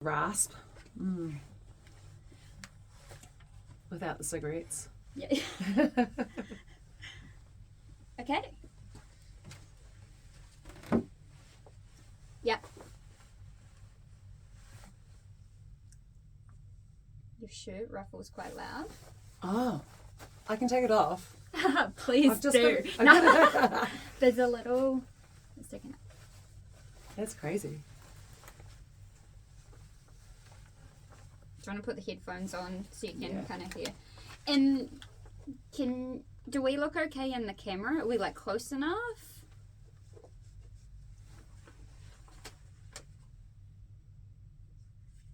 rasp. Without the cigarettes. Yeah. Okay. Yeah. Your shirt ruffles quite loud. Oh, I can take it off. Please I've just do. got- There's a little... Let's take it out. That's crazy. Trying to put the headphones on so you can Yeah. kind of hear. And do we look okay in the camera? Are we like close enough?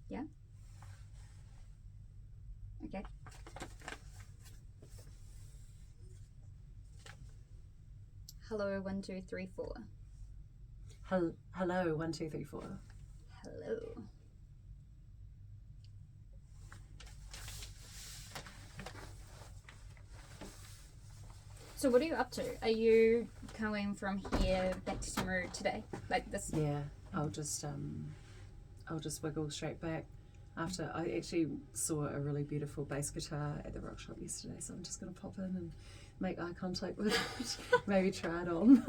Yeah. Okay. Hello, 1, 2, 3, 4. Hello, 1, 2, 3, 4. Hello. So what are you up to? Are you going from here back to Timaru today? Like this? Yeah, I'll just wiggle straight back. After I actually saw a really beautiful bass guitar at the rock shop yesterday, so I'm just going to pop in and make eye contact with it, maybe try it on.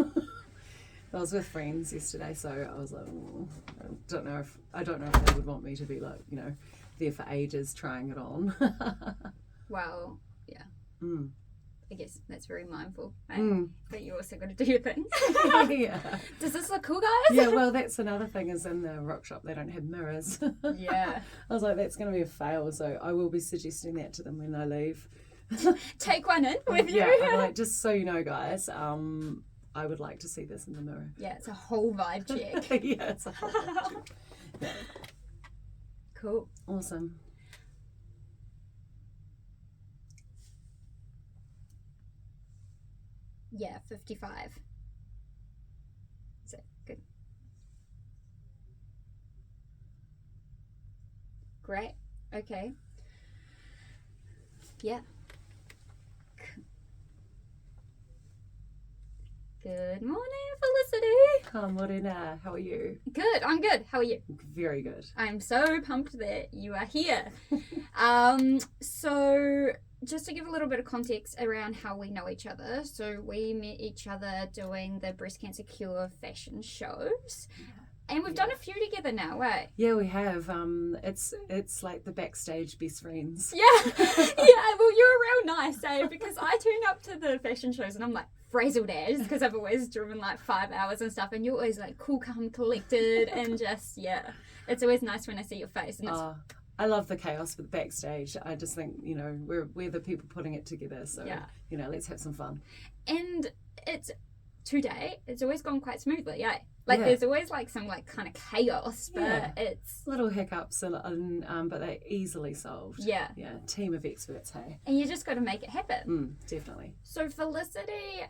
I was with friends yesterday, so I was like, oh, I don't know if they would want me to be like, there for ages trying it on. Well, yeah. Mm. I guess that's very mindful, right? Mm. But you also got to do your thing. Yeah. Does this look cool, guys? Yeah, well, that's another thing is in the rock shop, they don't have mirrors. Yeah. I was like, that's going to be a fail, so I will be suggesting that to them when I leave. Take one in with you. Yeah, I'm like, just so you know, guys, I would like to see this in the mirror. Yeah, it's a whole vibe check. Yeah, it's a whole vibe check. Yeah. Cool. Awesome. Yeah, 55. Is it good? Great. Okay. Yeah. Good morning, Felicity. Hi, Morena. How are you? Good. I'm good. How are you? Very good. I'm so pumped that you are here. So just to give a little bit of context around how we know each other. So we met each other doing the breast cancer cure fashion shows. And we've done a few together now, eh? Yeah, we have. It's like the backstage best friends. Yeah. Yeah, well, you're real nice, eh? Because I turn up to the fashion shows and I'm like frazzled as because I've always driven like 5 hours and stuff, and you're always like cool, calm, collected, and just, yeah. It's always nice when I see your face. And it's I love the chaos with backstage. I just think, we're the people putting it together. So, Yeah. Let's have some fun. And it's always gone quite smoothly, eh? Like, Yeah. there's always like some like kind of chaos, but Yeah. it's... Little hiccups, but they're easily solved. Yeah. Yeah, team of experts, hey? And you just got to make it happen. Definitely. So Felicity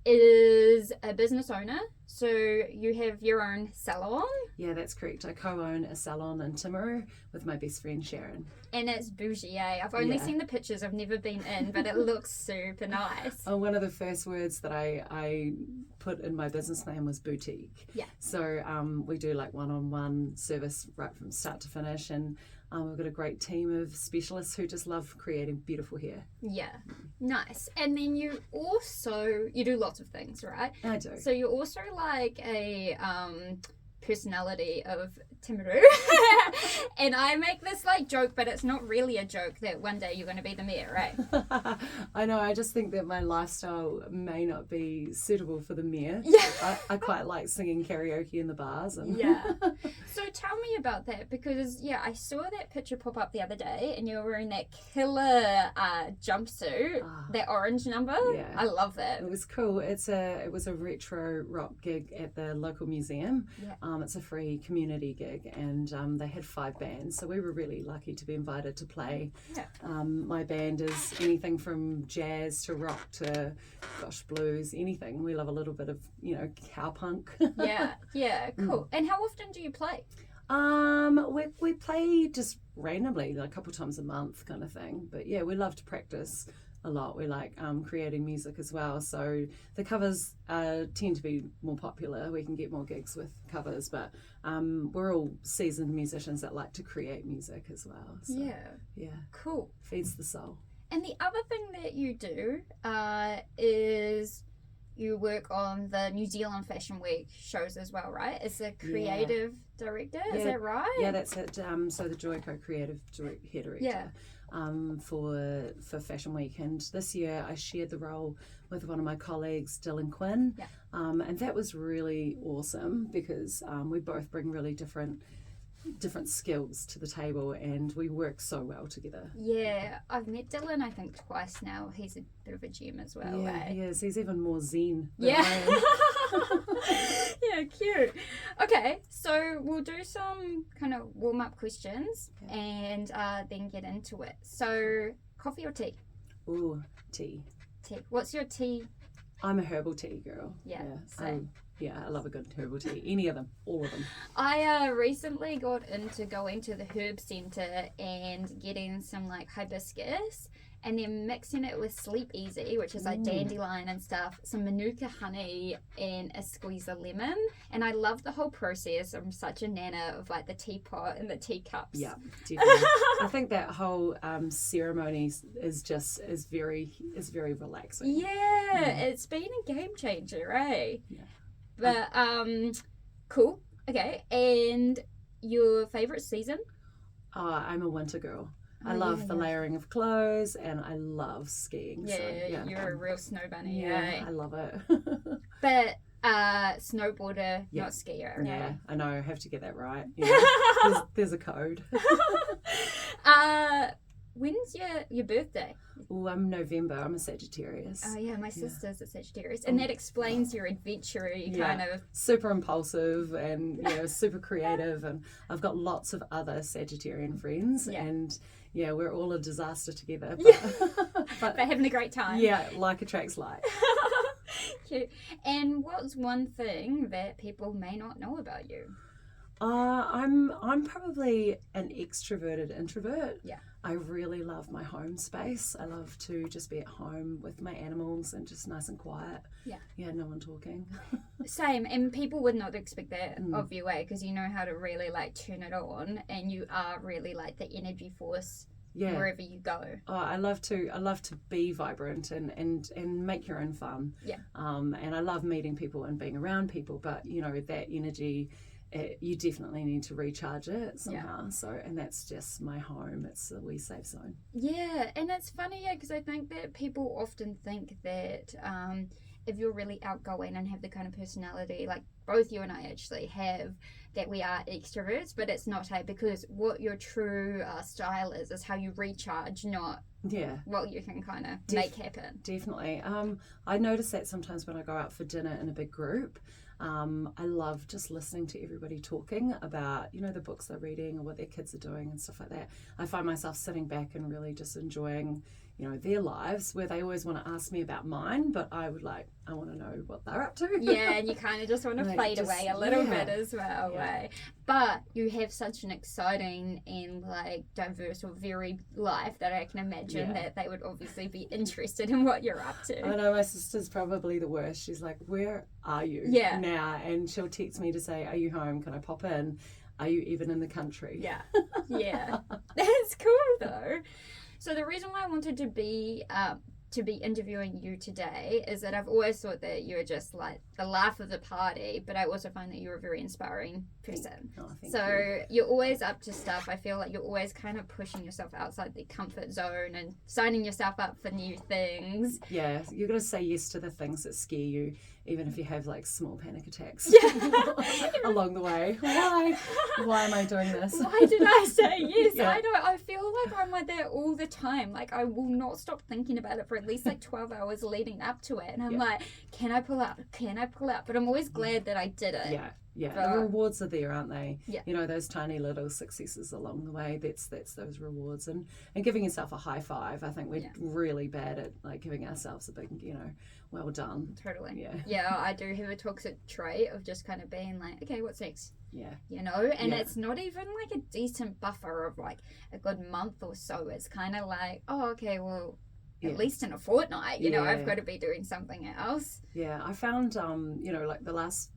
is a business owner. So you have your own salon. Yeah, that's correct. I co-own a salon in Timaru with my best friend Sharon. And it's bougie, eh? I've only Yeah. seen the pictures. I've never been in, but it looks super nice. Oh, one of the first words that I put in my business name was boutique. Yeah. So we do like one-on-one service right from start to finish, and we've got a great team of specialists who just love creating beautiful hair. Yeah, nice. And then you do lots of things, right? I do. So you're also like a personality of Timaru. And I make this like joke, but it's not really a joke that one day you're going to be the mayor, right? I know, I just think that my lifestyle may not be suitable for the mayor. Yeah. I quite like singing karaoke in the bars. And Yeah. So tell me about that, because I saw that picture pop up the other day and you were wearing that killer jumpsuit, that orange number. Yeah. I love that. It was cool. It was a retro rock gig at the local museum. Yeah. It's a free community gig, and they had 5 bands, so we were really lucky to be invited to play. Yeah. My band is anything from jazz to rock to blues, anything. We love a little bit of cowpunk. Yeah, cool. And how often do you play? We play just randomly, like a couple times a month kind of thing. But yeah, we love to practice a lot. We like creating music as well. So the covers tend to be more popular. We can get more gigs with covers, but we're all seasoned musicians that like to create music as well. So, yeah, Cool. feeds the soul. And the other thing that you do is you work on the New Zealand Fashion Week shows as well, right? As a creative director, is that right? Yeah, that's it. So the Joyco creative hair director for Fashion Week, and this year I shared the role with one of my colleagues, Dylan Quinn, and that was really awesome because we both bring really different skills to the table, and we work so well together. Yeah, I've met Dylan I think twice now. He's a bit of a gem as well. Yeah, he is. He's even more zen than Yeah. I am. Yeah, cute. Okay, so we'll do some kind of warm-up questions and then get into it. So, coffee or tea? Ooh, tea. Tea. What's your tea? I'm a herbal tea girl. Yeah, same. I love a good herbal tea. Any of them, all of them. I recently got into going to the herb centre and getting some like hibiscus and then mixing it with Sleep Easy, which is like dandelion and stuff, some manuka honey and a squeeze of lemon. And I love the whole process. I'm such a nana of like the teapot and the teacups. Yeah, definitely. I think that whole ceremony is very relaxing. Yeah, it's been a game changer, eh? Yeah. But cool. Okay, and your favourite season? I'm a winter girl. I love the layering of clothes, and I love skiing. Yeah, so, you're a real snow bunny. Yeah, I love it. But snowboarder, not skier. Right? Yeah, I know. I have to get that right. Yeah. there's a code. When's your birthday? Oh, I'm November. I'm a Sagittarius. Oh yeah, my sister's a Sagittarius, and that explains your adventure-y kind of. Super impulsive and super creative, and I've got lots of other Sagittarian friends, and we're all a disaster together. But having a great time. Yeah, like attracts like. Cute. And what's one thing that people may not know about you? I'm probably an extroverted introvert. Yeah. I really love my home space. I love to just be at home with my animals and just nice and quiet. Yeah. Yeah, no one talking. Same, and people would not expect that of you, because you know how to really like turn it on, and you are really like the energy force wherever you go. Oh, I love to be vibrant and make your own fun. Yeah. And I love meeting people and being around people, but that energy, you definitely need to recharge it somehow. So, and that's just my home. It's a wee safe zone. Yeah, and it's funny, because I think that people often think that if you're really outgoing and have the kind of personality like both you and I actually have, that we are extroverts, but it's not, because what your true style is how you recharge, not what you can kind of make happen. Definitely. I notice that sometimes when I go out for dinner in a big group, I love just listening to everybody talking about, the books they're reading or what their kids are doing and stuff like that. I find myself sitting back and really just enjoying, their lives, where they always want to ask me about mine, but I want to know what they're up to. Yeah, and you kind of just want to fade away a little bit as well. Yeah. But you have such an exciting and diverse or varied life that I can imagine that they would obviously be interested in what you're up to. I know my sister's probably the worst. She's like, where are you now? And she'll text me to say, are you home? Can I pop in? Are you even in the country? Yeah. Yeah. That's cool though. So the reason why I wanted to be interviewing you today is that I've always thought that you were just like the laugh of the party, but I also find that you're a very inspiring person. Thank so you. You're always up to stuff. I feel like you're always kind of pushing yourself outside the comfort zone and signing yourself up for new things. Yeah, you're going to say yes to the things that scare you, even if you have small panic attacks along the way. Why am I doing this? Why did I say yes? I know. I feel like I'm like that all the time. I will not stop thinking about it for at least 12 hours leading up to it. And I'm like, can I pull out? Can I pull out? But I'm always glad that I did it. Yeah. Yeah, but the rewards are there, aren't they? Yeah. Those tiny little successes along the way, that's those rewards. And giving yourself a high five. I think we're really bad at giving ourselves a big, well done. Totally. Yeah. Yeah, I do have a toxic trait of just kind of being like, okay, what's next? Yeah. And it's not even a decent buffer of a good month or so. It's kind of like, oh, okay, well, at least in a fortnight, you know, I've got to be doing something else. Yeah, I found, you know, like the last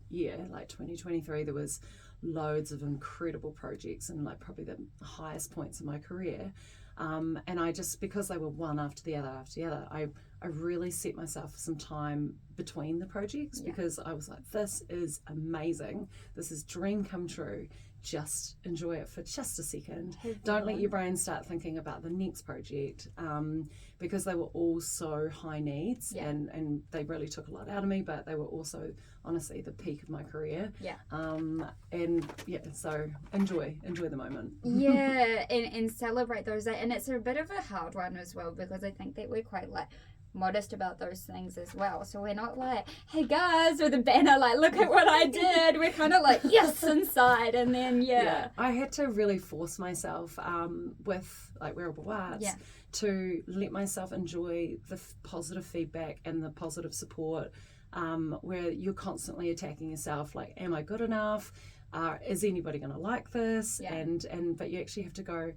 year, like 2023, there was loads of incredible projects and like probably the highest points in my career. And I just, because they were one after the other, I really set myself some time between the projects because I was like, this is amazing. This is dream come true. Just enjoy it for just a second. Don't let your brain start thinking about the next project, because they were all so high needs and they really took a lot out of me, but they were also honestly the peak of my career. So enjoy the moment. And celebrate those, and it's a bit of a hard one as well, because I think that we're quite like modest about those things as well. So we're not like, hey guys, with a banner like, look at what I did. We're kind of like, yes, inside. And then I had to really force myself with like Wearable Arts to let myself enjoy the positive feedback and the positive support, where you're constantly attacking yourself like, am I good enough, is anybody going to like this? But you actually have to go,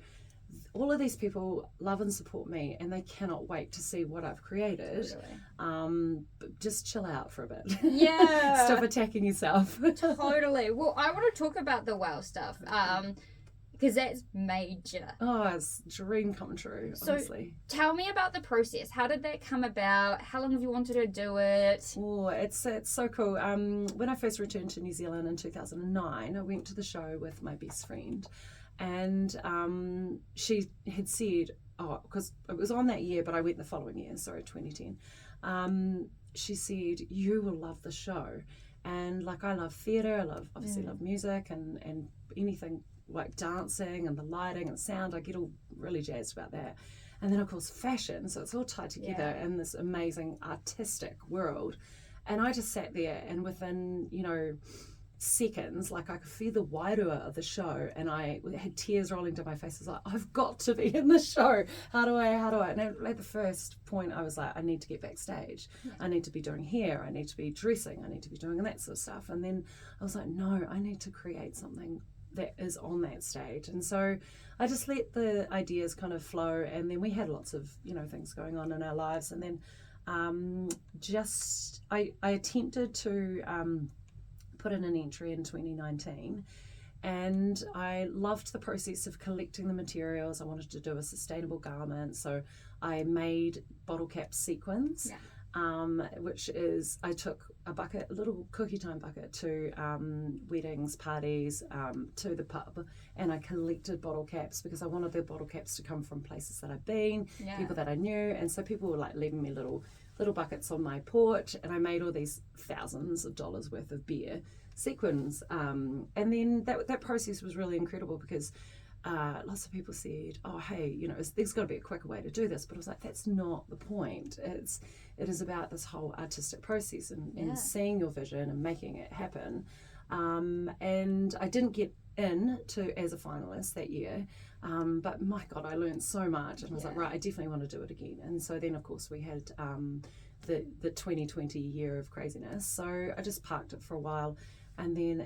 all of these people love and support me and they cannot wait to see what I've created. But just chill out for a bit. Stop attacking yourself. Totally. Well, I want to talk about the wow stuff, because that's major. Oh, it's a dream come true, honestly. So tell me about the process. How did that come about? How long have you wanted to do it? Oh, it's so cool. When I first returned to New Zealand in 2009, I went to the show with my best friend. And she had said, because it was on that year, but I went the following year, 2010. She said, you will love the show. And like, I love theatre, I obviously love music and anything like dancing and the lighting and sound. I get all really jazzed about that. And then of course fashion, so it's all tied together in this amazing artistic world. And I just sat there, and within, you know, seconds, like I could feel the wairua of the show, and I had tears rolling down my face. I was like, I've got to be in the show. How do I? And at the first point I was like, I need to get backstage. I need to be doing hair, I need to be dressing, I need to be doing that sort of stuff. And then I was like, no, I need to create something that is on that stage. And so I just let the ideas kind of flow, and then we had lots of, you know, things going on in our lives. And then I attempted to put in an entry in 2019, and I loved the process of collecting the materials. I wanted to do a sustainable garment, so I made bottle cap sequins, which is, I took a little cookie time bucket to weddings, parties, to the pub, and I collected bottle caps because I wanted the bottle caps to come from places that I've been, people that I knew, and so people were like leaving me little buckets on my porch, and I made all these thousands of dollars worth of beer sequins, and then that process was really incredible because lots of people said, oh hey, you know, there's got to be a quicker way to do this, but I was like, that's not the point. It is about this whole artistic process and seeing your vision and making it happen. And I didn't get in as a finalist that year, but my God, I learned so much, and I was like, right, I definitely want to do it again. And so then of course we had the 2020 year of craziness, so I just parked it for a while, and then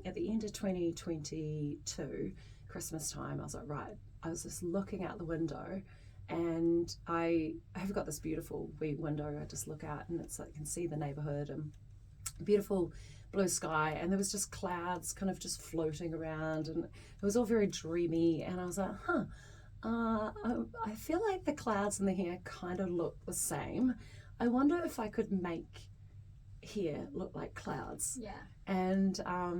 at the end of 2022 Christmas time, I was like, right, I was just looking out the window, and I have got this beautiful wee window. I just look out, and it's like I can see the neighborhood and beautiful blue sky, and there was just clouds kind of just floating around, and it was all very dreamy. And I was like, I feel like the clouds in the hair kind of look the same. I wonder if I could make hair look like clouds. And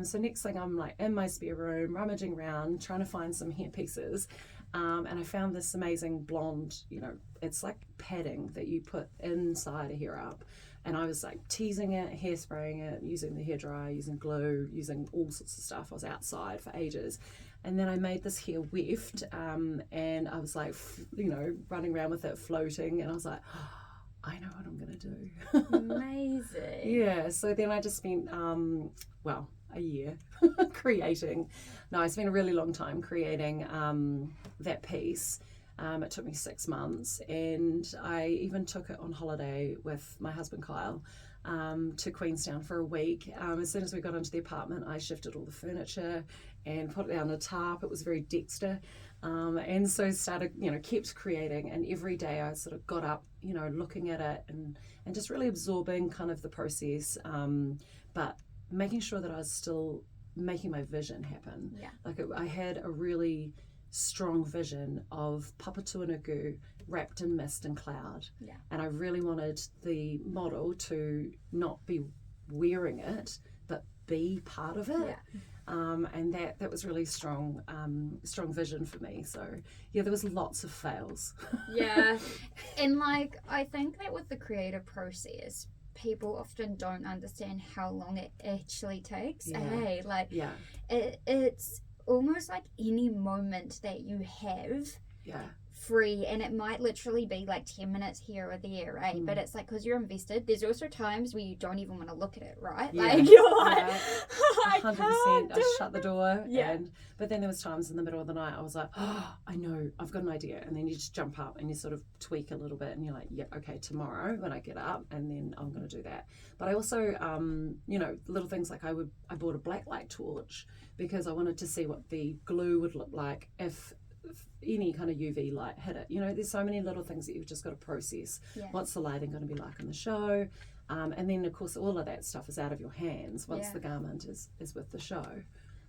so next thing, I'm like in my spare room rummaging around trying to find some hair pieces, and I found this amazing blonde, you know, it's like padding that you put inside a hair up. And I was like teasing it, hairspraying it, using the hairdryer, using glue, using all sorts of stuff. I was outside for ages. And then I made this hair weft, and I was like, you know, running around with it floating. And I was like, oh, I know what I'm going to do. Amazing. Yeah, so then I just spent, a year creating. No, I spent a really long time creating that piece. It took me 6 months, and I even took it on holiday with my husband Kyle to Queenstown for a week. As soon as we got into the apartment, I shifted all the furniture and put it down a tarp. It was very Dexter. And so started, kept creating, and every day I sort of got up, looking at it and just really absorbing kind of the process, but making sure that I was still making my vision happen. Yeah. Like I had a really strong vision of Papatūānuku wrapped in mist and cloud. Yeah. And I really wanted the model to not be wearing it, but be part of it. Yeah. And that was really strong vision for me. So yeah, there was lots of fails. Yeah. And like, I think that with the creative process, people often don't understand how long it actually takes. Yeah. Hey, like, Yeah. It's almost like any moment that you have Yeah. free, and it might literally be like 10 minutes here or there, right? But it's like, because you're invested, there's also times where you don't even want to look at it, right? Yeah. Like, you're like, Yeah. I 100%. can't do I shut the door. Yeah. But then there was times in the middle of the night I was like, oh, I know, I've got an idea. And then you just jump up and you sort of tweak a little bit and you're like, yeah, okay, tomorrow when I get up, and then I'm going to do that. But I also, little things like I bought a black light torch because I wanted to see what the glue would look like if any kind of UV light hit it. There's so many little things that you've just got to process. Yeah. What's the lighting going to be like in the show? And then, of course, all of that stuff is out of your hands once Yeah. the garment is with the show.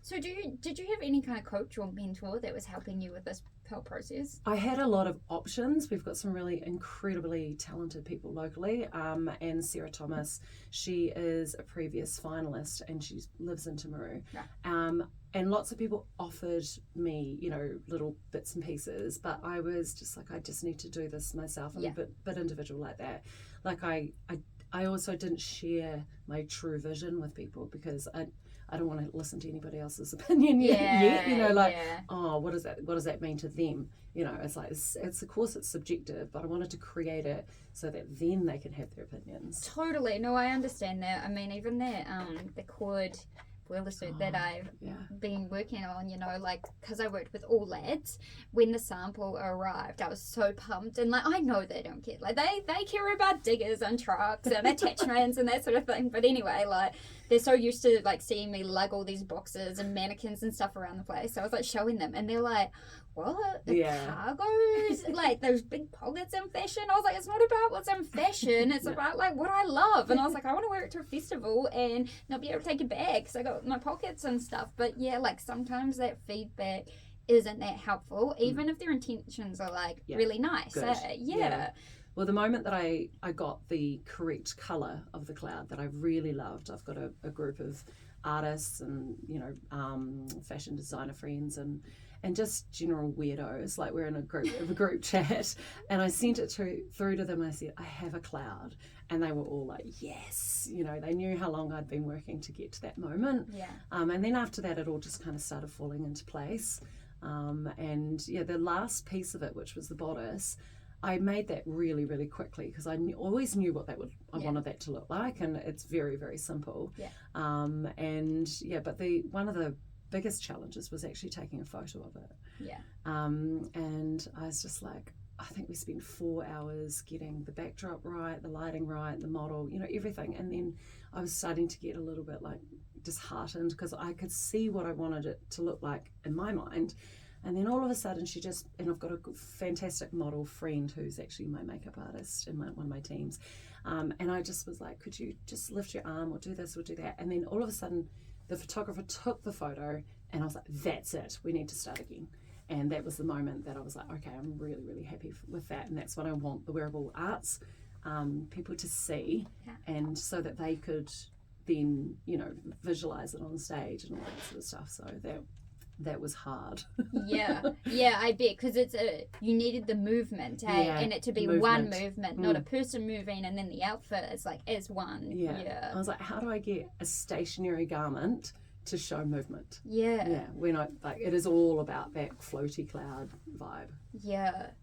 So did you have any kind of coach or mentor that was helping you with this whole process? I had a lot of options. We've got some really incredibly talented people locally. And Sarah Thomas, she is a previous finalist and she lives in Timaru. Right. And lots of people offered me, little bits and pieces, but I was just like, I just need to do this myself. I'm a bit individual like that. Like I also didn't share my true vision with people because I don't want to listen to anybody else's opinion yet. Oh, what does that mean to them? It's like it's of course it's subjective, but I wanted to create it so that then they can have their opinions. Totally. No, I understand that. I mean, even that the cord boiler suit that I've been working on, because I worked with all lads, when the sample arrived, I was so pumped. And I know they don't care. They care about diggers and trucks and attachments and that sort of thing. But anyway, they're so used to seeing me lug all these boxes and mannequins and stuff around the place. So I was showing them, and they're like, what? The cargos? Those big pockets in fashion? I was like, it's not about what's in fashion. It's about what I love. And I was like, I want to wear it to a festival and not be able to take it back because I got my pockets and stuff. But yeah, sometimes that feedback isn't that helpful, even if their intentions are really nice. Well, the moment that I got the correct colour of the cloud that I really loved, I've got a group of artists and fashion designer friends and just general weirdos. We're in a group chat, and I sent it through to them. And I said, I have a cloud, and they were all like, yes. They knew how long I'd been working to get to that moment. And then after that, it all just kind of started falling into place. The last piece of it, which was the bodice, I made that really, really quickly because I always knew what I wanted that to look like, and it's very, very simple. But one of the biggest challenges was actually taking a photo of it. And I was just like, I think we spent 4 hours getting the backdrop right, the lighting right, the model, everything. And then I was starting to get a little bit disheartened because I could see what I wanted it to look like in my mind. And then all of a sudden and I've got a fantastic model friend who's actually my makeup artist in one of my teams. And I just was like, could you just lift your arm or do this or do that? And then all of a sudden the photographer took the photo and I was like, that's it, we need to start again. And that was the moment that I was like, okay, I'm really, really happy with that. And that's what I want the Wearable Arts people to see, and so that they could then, visualize it on stage and all that sort of stuff. So that was hard. I bet, because you needed the movement, and it to be one movement, not a person moving, and then the outfit is as one. I was like, how do I get a stationary garment to show movement? We're not it is all about that floaty cloud vibe.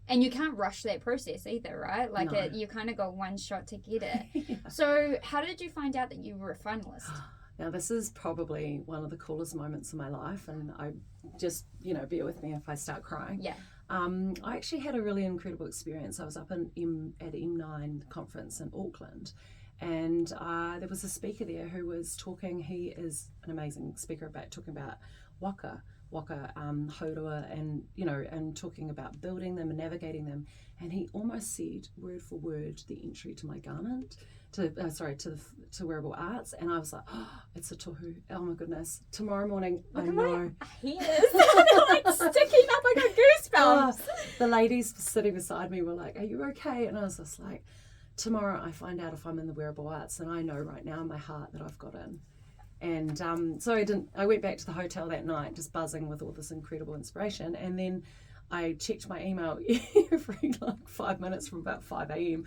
And you can't rush that process either, right? No. You kind of got one shot to get it. So how did you find out that you were a finalist? Now, this is probably one of the coolest moments of my life, and I just, bear with me if I start crying. I actually had a really incredible experience. I was up at M9 conference in Auckland, and there was a speaker there who was talking. He is an amazing speaker talking about waka, waka haurua, and and talking about building them and navigating them, and he almost said word for word the entry to my garment, to Wearable Arts, and I was like, oh, it's a tohu. Oh my goodness! Tomorrow morning, I know. Hairs, like sticking up. I got goosebumps. The ladies sitting beside me were like, "Are you okay?" And I was just like, tomorrow I find out if I'm in the Wearable Arts, and I know right now in my heart that I've got in. And so I went back to the hotel that night just buzzing with all this incredible inspiration, and then I checked my email every 5 minutes from about 5 a.m.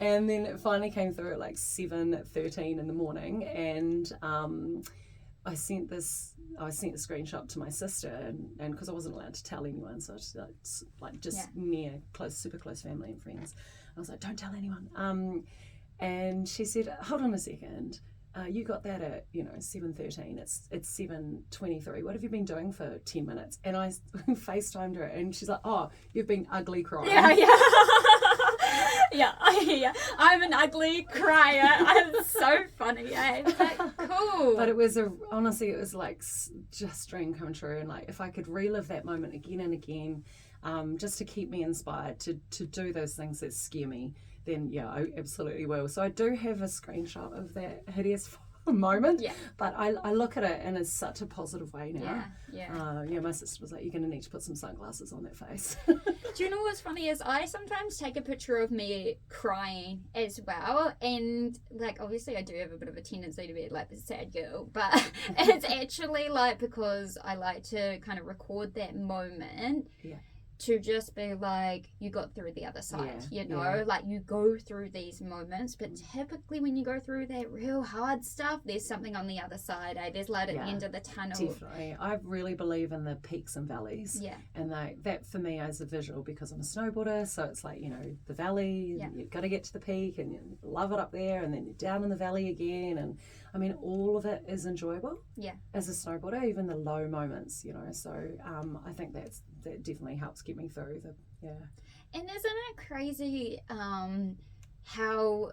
and then it finally came through at 7:13 in the morning, and I sent the screenshot to my sister, and because I wasn't allowed to tell anyone, so I just super close family and friends. I was like, don't tell anyone. And she said, hold on a second. You got that at 7:13. It's 7:23. What have you been doing for 10 minutes? And I FaceTimed her, and she's like, "Oh, you've been ugly crying." Yeah. I'm an ugly crier. I'm so funny. Like, cool. But honestly, it was just dream come true. And if I could relive that moment again and again, just to keep me inspired to do those things that scare me, then I absolutely will. So I do have a screenshot of that hideous moment, but I look at it in such a positive way now. My sister was like, you're going to need to put some sunglasses on that face. Do you know what's funny is I sometimes take a picture of me crying as well, and obviously I do have a bit of a tendency to be a sad girl, but it's actually because I like to kind of record that moment. To just be you got through the other side, you go through these moments, but typically when you go through that real hard stuff, there's something on the other side, there's light at the end of the tunnel. Definitely. I really believe in the peaks and valleys, and that for me is a visual, because I'm a snowboarder, so it's the valley, you've got to get to the peak and you love it up there, and then you're down in the valley again, and I mean all of it is enjoyable as a snowboarder, even the low moments, so I think that definitely helps get me through And isn't it crazy how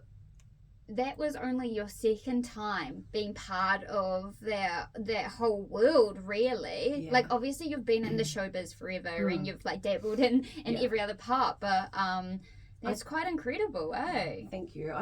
that was only your second time being part of that whole world, really? Obviously you've been in the showbiz forever and you've dabbled in every other part, but that's quite incredible, eh? Thank you.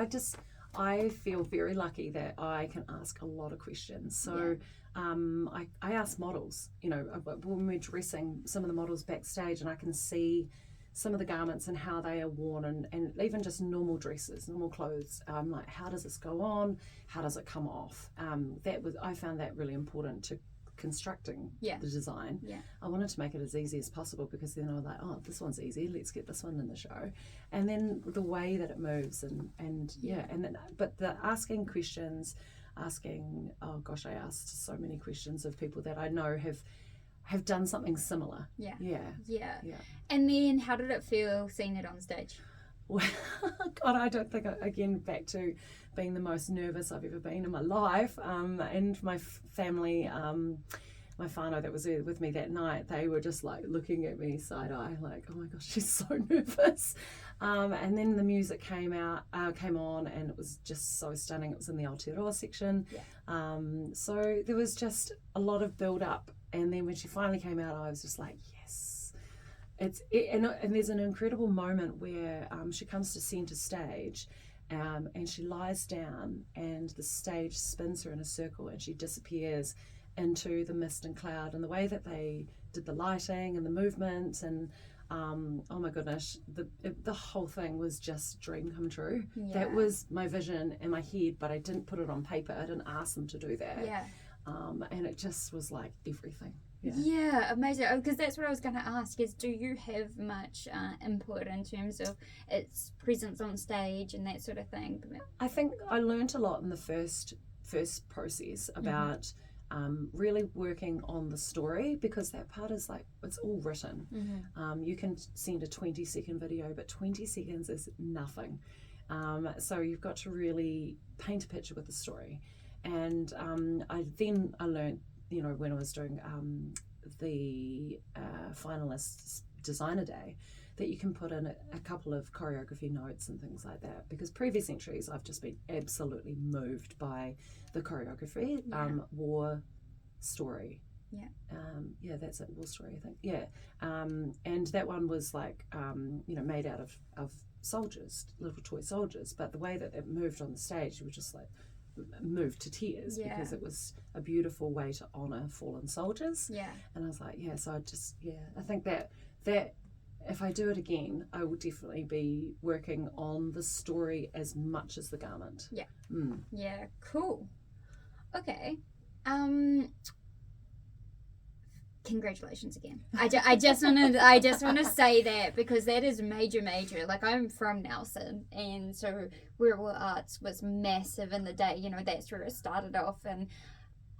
I feel very lucky that I can ask a lot of questions. So I ask models, when we're dressing some of the models backstage, and I can see some of the garments and how they are worn, and even just normal dresses, normal clothes. I'm like, how does this go on? How does it come off? I found that really important to constructing the design. I wanted to make it as easy as possible, because then I was like, oh, this one's easy, let's get this one in the show. And then the way that it moves, but the asking questions, oh gosh, I asked so many questions of people that I know have done something similar. And then how did it feel seeing it on stage? Well, God, I don't think, again, back to being the most nervous I've ever been in my life, and my family, my whānau that was there with me that night, they were just looking at me side-eye, oh my gosh, she's so nervous. And then the music came on, and it was just so stunning. It was in the Aotearoa section. So there was just a lot of build-up, and then when she finally came out, I was just like, yes. And there's an incredible moment where she comes to centre stage, and she lies down, and the stage spins her in a circle, and she disappears into the mist and cloud. And the way that they did the lighting and the movement, and oh my goodness, the whole thing was just dream come true. That was my vision in my head, but I didn't put it on paper. I didn't ask them to do that. And it just was everything. Amazing. Because that's what I was going to ask is, do you have much input in terms of its presence on stage and that sort of thing? I think I learned a lot in the first process about really working on the story, because that part is it's all written. You can send a 20-second video, but 20 seconds is nothing. So you've got to really paint a picture with the story. And I learned, when I was doing the finalist designer day, that you can put in a couple of choreography notes and things like that, because previous entries I've just been absolutely moved by the choreography, war, story, Yeah, that's it. War Story, I think. Yeah, and that one was like made out of soldiers, little toy soldiers. But the way that it moved on the stage, you were just like moved to tears because it was a beautiful way to honor fallen soldiers. Yeah. And I was like, so I think that if I do it again, I will definitely be working on the story as much as the garment. Yeah. Mm. Yeah, cool. Okay. Congratulations again. I just want to say that because that is major. Like, I'm from Nelson, and so Wearable Arts was massive in the day. That's where it started off, and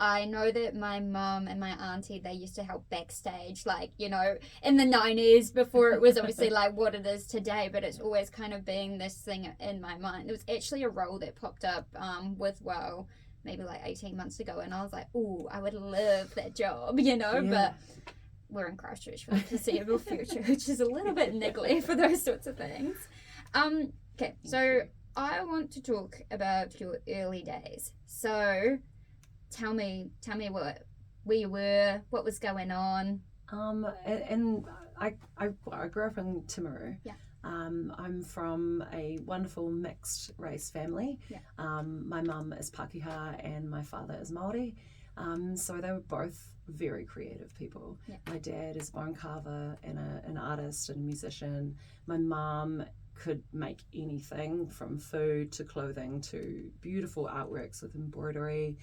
I know that my mum and my auntie, they used to help backstage, like, in the 90s before it was obviously like what it is today, but it's always kind of being this thing in my mind. It was actually a role that popped up with maybe like 18 months ago, and I was like, ooh, I would love that job, but we're in Christchurch for the foreseeable future, which is a little bit niggly for those sorts of things. Okay, so I want to talk about your early days. So tell me where you were, what was going on. And I grew up in Timaru. Yeah. I'm from a wonderful mixed race family. Yeah. My mum is Pākehā and my father is Māori. So they were both very creative people. Yeah. My dad is a bone carver and an artist and a musician. My mum could make anything from food to clothing to beautiful artworks with embroidery,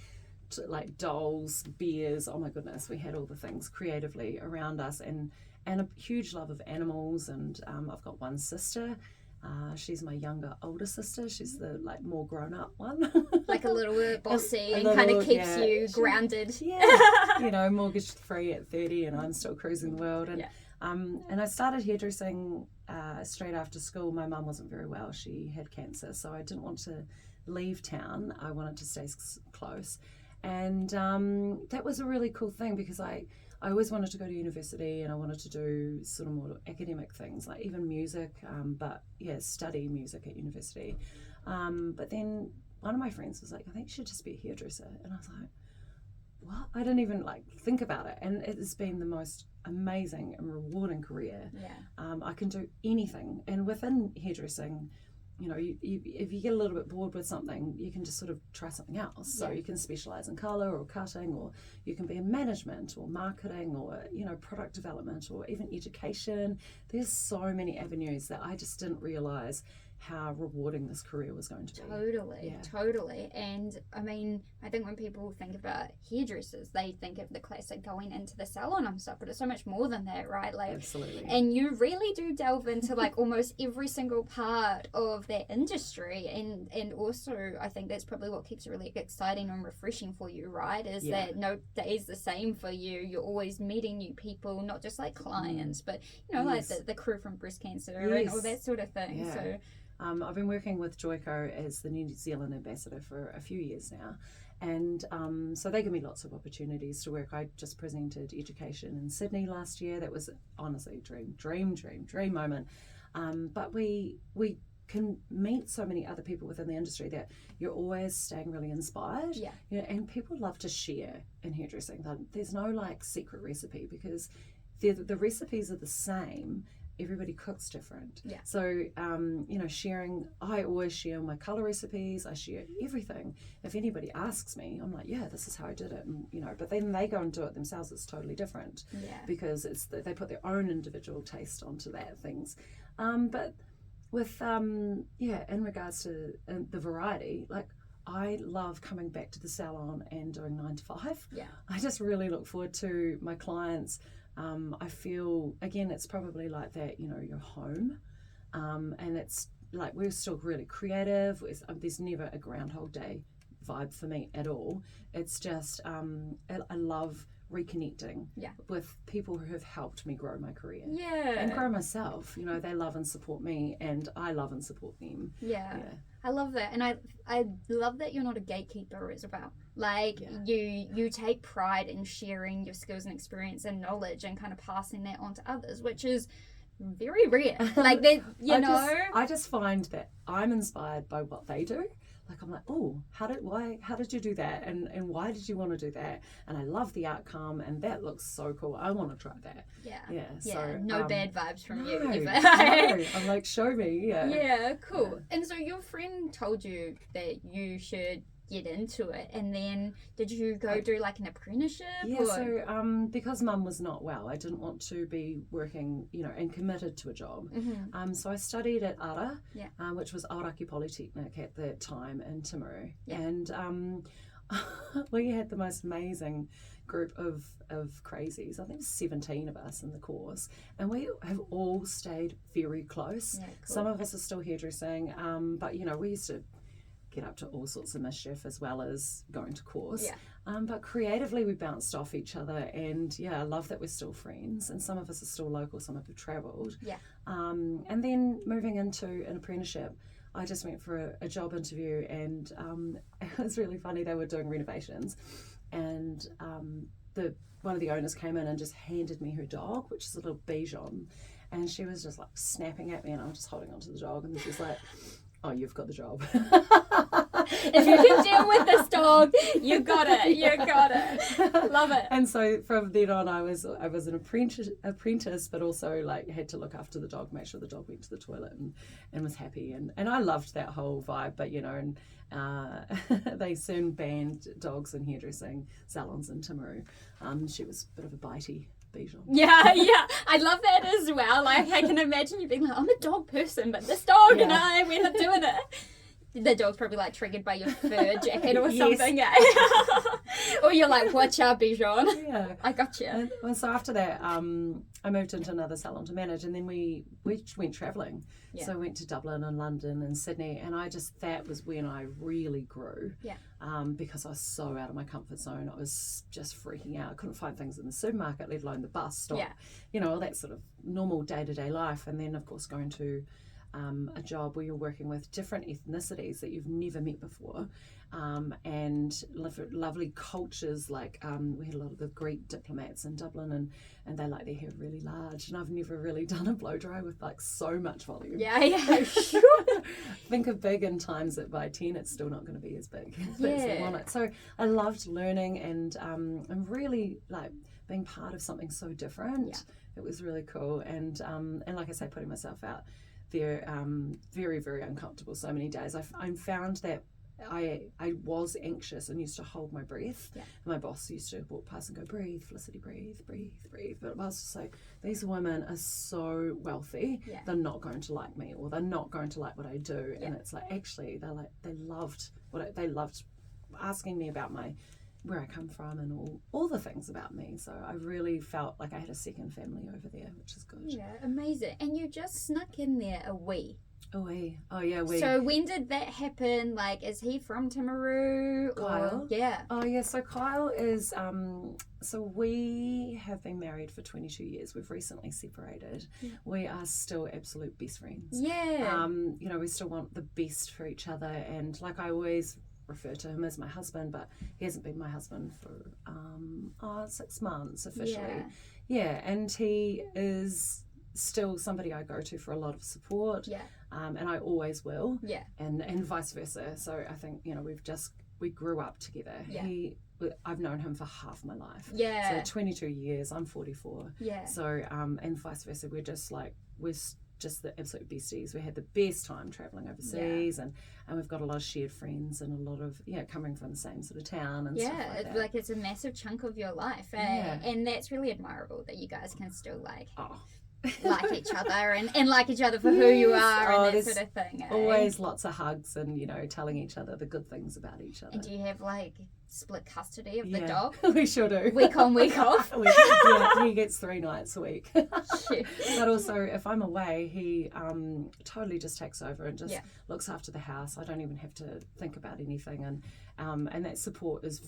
to like dolls, beers. Oh my goodness, we had all the things creatively around us, and a huge love of animals. And I've got one sister. She's my older sister. She's the like more grown up one. Like a little bit bossy and kind of keeps you grounded. Yeah. Mortgage free at 30, and I'm still cruising the world. And I started hairdressing straight after school. My mum wasn't very well. She had cancer, so I didn't want to leave town. I wanted to stay close. And that was a really cool thing because I always wanted to go to university, and I wanted to do sort of more academic things, like even music, study music at university. But then one of my friends was like, I think you should just be a hairdresser. And I was like, what? I didn't even think about it. And it has been the most amazing and rewarding career. Yeah. I can do anything. And within hairdressing, if you get a little bit bored with something, you can just sort of try something else. So you can specialize in color or cutting, or you can be in management or marketing or, product development or even education. There's so many avenues that I just didn't realize how rewarding this career was going to be. Totally. And I mean, I think when people think about hairdressers, they think of the classic going into the salon and stuff, but it's so much more than that, right? Like, absolutely. And you really do delve into like almost every single part of that industry, and also I think that's probably what keeps it really exciting and refreshing for you, right? Is that no day's the same for you. You're always meeting new people, not just like clients, but like the crew from breast cancer and all that sort of thing. Yeah. So I've been working with Joico as the New Zealand ambassador for a few years now, and so they give me lots of opportunities to work. I just presented education in Sydney last year. That was honestly a dream moment. But we can meet so many other people within the industry that you're always staying really inspired. Yeah. And people love to share in hairdressing. There's no like secret recipe because the recipes are the same. Everybody cooks different. Yeah. So, sharing, I always share my color recipes. I share everything. If anybody asks me, I'm like, yeah, this is how I did it. And, but then they go and do it themselves. It's totally different. Yeah. Because they put their own individual taste onto that things. But with, in regards to the variety, like, I love coming back to the salon and doing 9 to 5. Yeah. I just really look forward to my clients. I feel, again, it's probably like that, you're home, and it's like we're still really creative. There's never a Groundhog Day vibe for me at all. It's just, I love reconnecting with people who have helped me grow my career and grow myself. They love and support me, and I love and support them. I love that, and I love that you're not a gatekeeper, Isabel. Like, you take pride in sharing your skills and experience and knowledge and kind of passing that on to others, which is very rare. Like, that, I just find that I'm inspired by what they do. like I'm like, oh, how did you do that, and why did you want to do that? And I love the outcome, and that looks so cool. I want to try that. So no bad vibes from no, you either. no. I'm like, show me. Cool. And so your friend told you that you should get into it, and then did you go do like an apprenticeship? So because mum was not well, I didn't want to be working, and committed to a job. So I studied at ARA, which was Aoraki Polytechnic at that time in Timaru, and we had the most amazing group of crazies. I think 17 of us in the course, and we have all stayed very close. Cool. Some of us are still hairdressing, but we used to get up to all sorts of mischief as well as going to course. But creatively we bounced off each other, and I love that we're still friends, and some of us are still local, some have travelled. And then moving into an apprenticeship, I just went for a job interview, and it was really funny. They were doing renovations, and one of the owners came in and just handed me her dog, which is a little Bichon, and she was just like snapping at me, and I'm just holding onto the dog, and she's like, oh, you've got the job. If you can deal with this dog, you got it. You got it. Love it. And so from then on, I was an apprentice, but also like had to look after the dog, make sure the dog went to the toilet and was happy. And I loved that whole vibe. But they soon banned dogs in hairdressing salons in Timaru. She was a bit of a bitey. Yeah, I love that as well. Like, I can imagine you being like, I'm a dog person, but this dog, we're not doing it. The dog's probably like triggered by your fur jacket or something. Or you're like, watch out, Bichon. I got you. And so after that, I moved into another salon to manage, and then we went travelling. So I went to Dublin and London and Sydney, and that was when I really grew. Because I was so out of my comfort zone. I was just freaking out. I couldn't find things in the supermarket, let alone the bus stop. All that sort of normal day-to-day life. And then, of course, going to a job where you're working with different ethnicities that you've never met before, and lovely cultures. Like we had a lot of the Greek diplomats in Dublin, and they like their hair really large, and I've never really done a blow dry with like so much volume. Sure. Think of big in times that by 10 it's still not going to be as big as they want it. So I loved learning and really like being part of something so different. It was really cool, and like I say, putting myself out there, very, very uncomfortable so many days. I found that I was anxious and used to hold my breath. My boss used to walk past and go, breathe, Felicity, breathe, breathe, breathe. But I was just like, these women are so wealthy, they're not going to like me, or they're not going to like what I do. And it's like, actually, they loved asking me about where I come from and all the things about me. So I really felt like I had a second family over there, which is good. Yeah, amazing. And you just snuck in there a wee. Oh yeah, we. So when did that happen? Like, is he from Timaru? Kyle? Yeah. Oh yeah, so Kyle is, so we have been married for 22 years. We've recently separated. We are still absolute best friends. Yeah. We still want the best for each other, and like I always refer to him as my husband, but he hasn't been my husband for 6 months officially. And he is still somebody I go to for a lot of support, and I always will, and vice versa. So I think we grew up together. I've known him for half my life, so 22 years, I'm 44, so and vice versa. We're just the absolute besties. We had the best time traveling overseas, and we've got a lot of shared friends and a lot of coming from the same sort of town and stuff like that. It's a massive chunk of your life, and that's really admirable that you guys can still like each other and like each other for who you are, and that sort of thing. Always lots of hugs and telling each other the good things about each other. And do you have like split custody of the dog? We sure do. Week on, week off. He gets 3 nights a week. But also, if I'm away, he totally just takes over and just looks after the house. I don't even have to think about anything, and that support is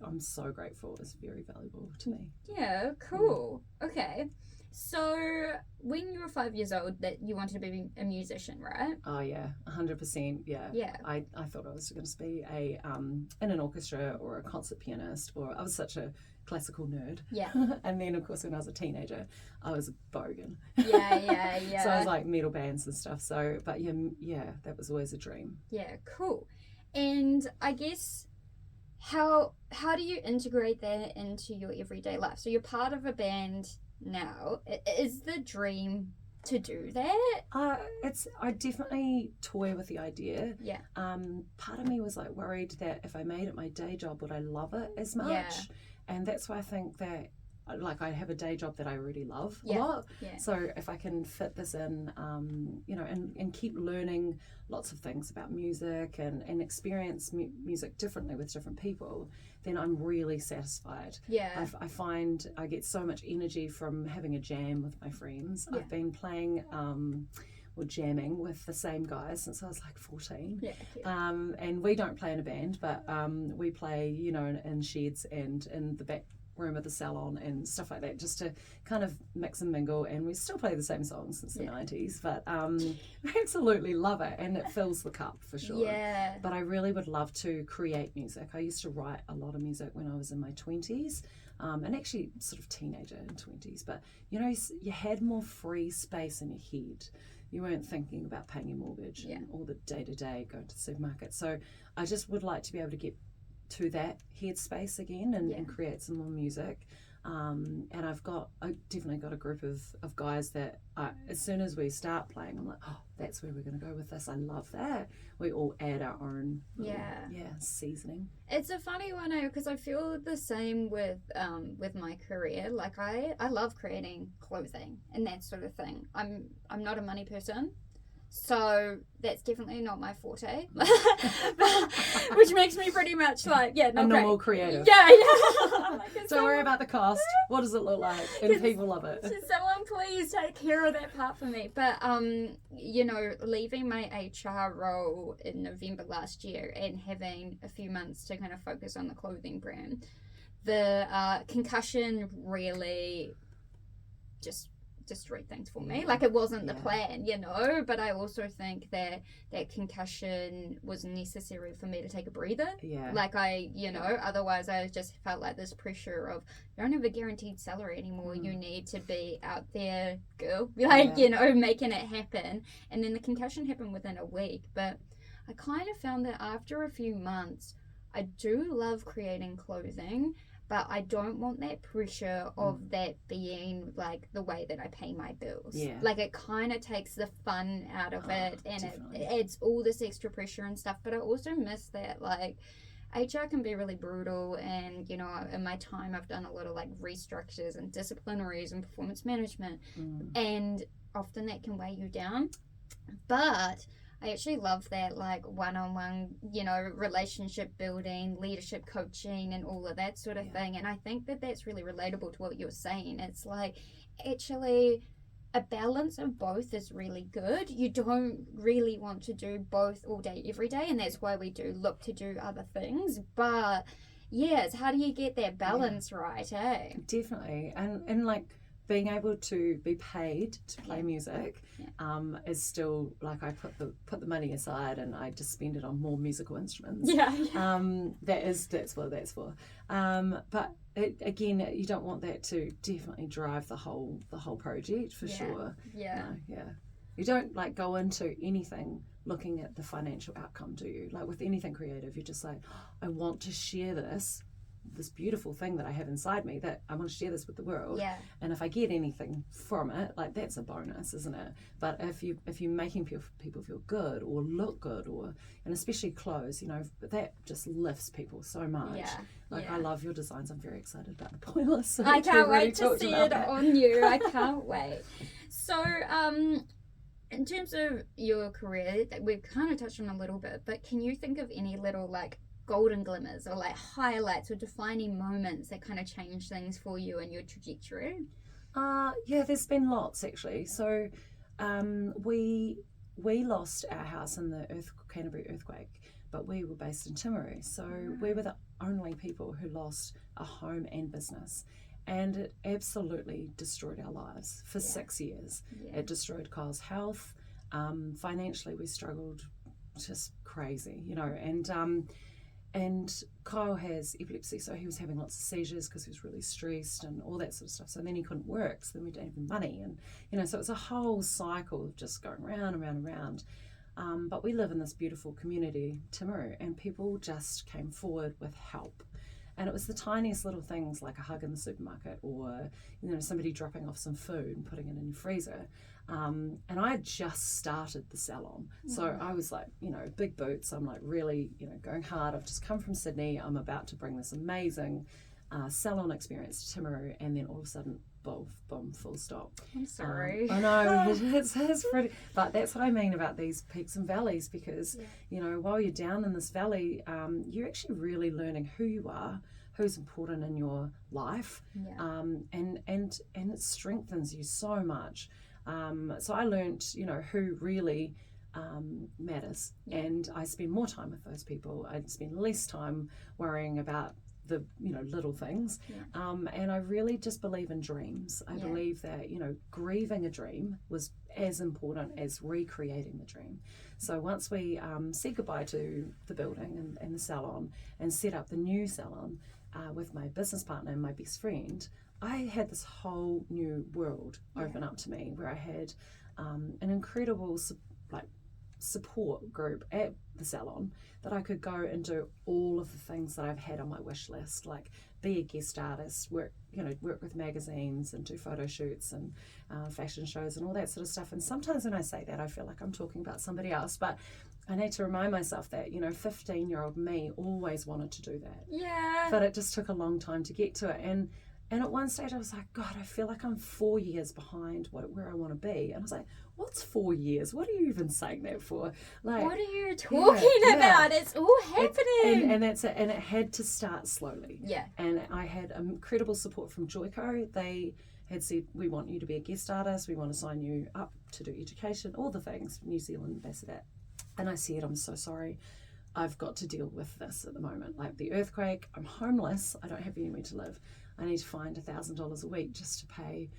I'm so grateful. It's very valuable to me. Yeah, cool. Okay. So, when you were 5 years old, that you wanted to be a musician, right? Oh yeah, 100%. Yeah. I thought I was going to be in an orchestra or a concert pianist, or I was such a classical nerd. Yeah. And then, of course, when I was a teenager, I was a bogan. Yeah. So I was like metal bands and stuff. So, but yeah, that was always a dream. Yeah, cool. And I guess how do you integrate that into your everyday life? So you're part of a band now. Is the dream to do that? I definitely toy with the idea. Yeah. Part of me was like worried that if I made it my day job, would I love it as much? Yeah. And that's why I think that like I have a day job that I really love a Yeah. lot. Yeah. So if I can fit this in, and keep learning lots of things about music and experience music differently with different people, then I'm really satisfied. Yeah. I find I get so much energy from having a jam with my friends. Yeah. I've been playing or jamming with the same guys since I was like 14. Yeah. And we don't play in a band, but we play, in sheds and in the back room of the salon and stuff like that, just to kind of mix and mingle. And we still play the same songs since the 90s, but I absolutely love it, and it fills the cup for sure. Yeah. But I really would love to create music. I used to write a lot of music when I was in my 20s, and actually sort of teenager and 20s, but you had more free space in your head. You weren't thinking about paying your mortgage and all the day-to-day going to the supermarket. So I just would like to be able to get to that headspace again and create some more music. And I've definitely got a group of guys that as soon as we start playing, I'm like, oh, that's where we're going to go with this. I love that. We all add our own seasoning. It's a funny one because I feel the same with my career. Like I love creating clothing and that sort of thing. I'm not a money person. So that's definitely not my forte, which makes me pretty much like, not a normal creative. Yeah. Like, don't worry about the cost. What does it look like? And people love it. Someone please take care of that part for me. But, leaving my HR role in November last year and having a few months to kind of focus on the clothing brand, the concussion really just destroyed things for me. Like it wasn't the plan, but I also think that concussion was necessary for me to take a breather. Like otherwise I just felt like this pressure of you don't have a guaranteed salary anymore. You need to be out there, girl, making it happen. And then the concussion happened within a week, but I kind of found that after a few months I do love creating clothing, but I don't want that pressure of that being like the way that I pay my bills. Like it kind of takes the fun out of it, and it adds all this extra pressure and stuff. But I also miss that like HR can be really brutal, and in my time I've done a lot of like restructures and disciplinaries and performance management, and often that can weigh you down. But I actually love that like one-on-one, relationship building, leadership coaching and all of that sort of thing. And I think that that's really relatable to what you're saying. It's like actually a balance of both is really good. You don't really want to do both all day, every day. And that's why we do look to do other things. But it's how do you get that balance right, eh? Definitely. And like being able to be paid to play music is still like I put the money aside and I just spend it on more musical instruments. That's what that's for. But again, you don't want that to definitely drive the whole project for sure. You don't like go into anything looking at the financial outcome, do you? Like with anything creative, you're just like, I want to share this beautiful thing that I have inside me, that I want to share this with the world. And if I get anything from it, like that's a bonus, isn't it? But if you're making people feel good or look good, and especially clothes, that just lifts people so much. I love your designs. I'm very excited about the boiler. So I can't wait to see it on you. I can't wait. So in terms of your career, we've kind of touched on a little bit, but can you think of any little like golden glimmers or like highlights or defining moments that kind of change things for you and your trajectory? There's been lots actually. So we lost our house in the Canterbury earthquake, but we were based in Timaru, so we were the only people who lost a home and business, and it absolutely destroyed our lives for 6 years. It destroyed Kyle's health. Financially we struggled just crazy, and Kyle has epilepsy, so he was having lots of seizures because he was really stressed and all that sort of stuff. So then he couldn't work, so then we didn't have the money, and so it's a whole cycle of just going round and round and round. But we live in this beautiful community, Timaru, and people just came forward with help. And it was the tiniest little things, like a hug in the supermarket, or somebody dropping off some food and putting it in your freezer. And I had just started the salon, so I was like, big boots. I'm like really, going hard. I've just come from Sydney. I'm about to bring this amazing salon experience to Timaru, and then all of a sudden, boom, full stop. I'm sorry. I know, it's pretty, but that's what I mean about these peaks and valleys, because while you're down in this valley, you're actually really learning who you are, who's important in your life, and it strengthens you so much. So I learned, who really matters, and I spend more time with those people. I spend less time worrying about the little things, and I really just believe in dreams. I believe that grieving a dream was as important as recreating the dream. So once we said goodbye to the building and the salon, and set up the new salon with my business partner and my best friend, I had this whole new world open up to me, where I had an incredible support group at the salon, that I could go and do all of the things that I've had on my wish list, like be a guest artist, work with magazines and do photo shoots and fashion shows and all that sort of stuff. And sometimes when I say that, I feel like I'm talking about somebody else, but I need to remind myself that 15-year-old me always wanted to do that. Yeah. But it just took a long time to get to it. And at one stage I was like, God, I feel like I'm 4 years behind where I want to be. And I was like, what's 4 years? What are you even saying that for? Like, what are you talking about? It's all happening. And that's it. And it had to start slowly. Yeah. And I had incredible support from Joico. They had said, we want you to be a guest artist. We want to sign you up to do education, all the things, New Zealand ambassador. And I said, I'm so sorry. I've got to deal with this at the moment. Like the earthquake, I'm homeless. I don't have anywhere to live. I need to find $1,000 a week just to pay,